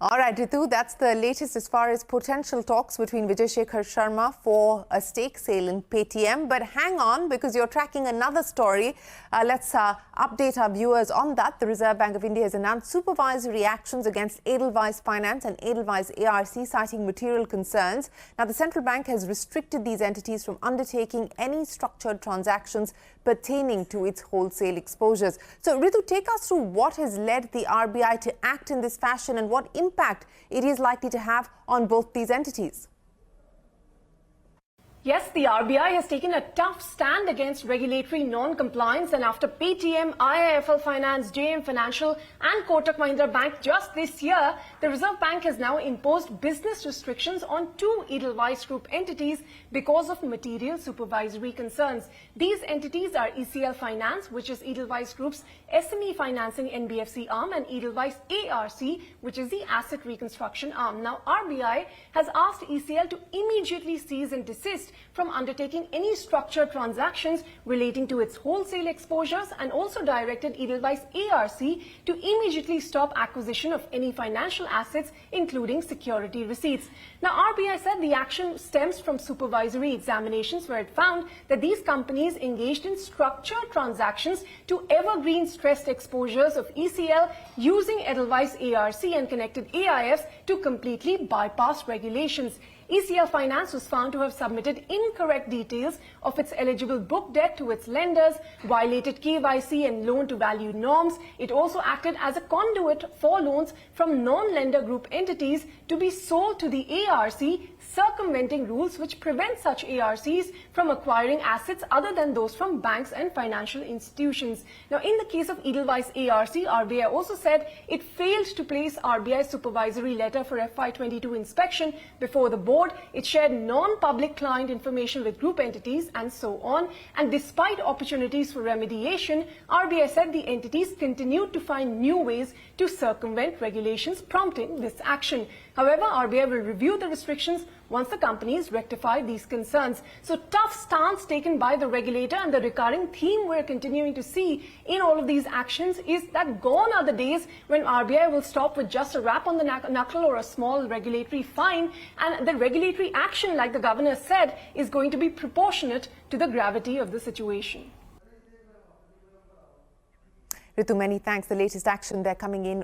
All right, Ritu, that's the latest as far as potential talks between Vijay Shekhar Sharma for a stake sale in Paytm. But hang on, because you're tracking another story. Let's update our viewers on that. The Reserve Bank of India has announced supervisory actions against Edelweiss Finance and Edelweiss ARC, citing material concerns. Now, the central bank has restricted these entities from undertaking any structured transactions pertaining to its wholesale exposures. So, Ritu, take us through what has led the RBI to act in this fashion and what impact it is likely to have on both these entities. Yes, the RBI has taken a tough stand against regulatory non-compliance, and after Paytm, IIFL Finance, JM Financial and Kotak Mahindra Bank just this year, the Reserve Bank has now imposed business restrictions on two Edelweiss Group entities because of material supervisory concerns. These entities are ECL Finance, which is Edelweiss Group's SME financing NBFC arm, and Edelweiss ARC, which is the asset reconstruction arm. Now, RBI has asked ECL to immediately cease and desist from undertaking any structured transactions relating to its wholesale exposures, and also directed Edelweiss ARC to immediately stop acquisition of any financial assets, including security receipts. Now, RBI said the action stems from supervisory examinations where it found that these companies engaged in structured transactions to evergreen stressed exposures of ECL using Edelweiss ARC and connected AIFs to completely bypass regulations. ECL Finance was found to have submitted incorrect details of its eligible book debt to its lenders, violated KYC and loan-to-value norms. It also acted as a conduit for loans from non-lender group entities to be sold to the ARC, circumventing rules which prevent such ARCs from acquiring assets other than those from banks and financial institutions. Now, in the case of Edelweiss ARC, RBI also said it failed to place RBI supervisory letter for FY22 inspection before the board. It shared non-public client information with group entities and so on. And despite opportunities for remediation, RBI said the entities continued to find new ways to circumvent regulations, prompting this action. However, RBI will review the restrictions once the companies rectify these concerns. So, tough stance taken by the regulator, and the recurring theme we're continuing to see in all of these actions is that gone are the days when RBI will stop with just a rap on the knuckle or a small regulatory fine, and the regulatory action, like the governor said, is going to be proportionate to the gravity of the situation. Ritu, many thanks. The latest action, they're coming in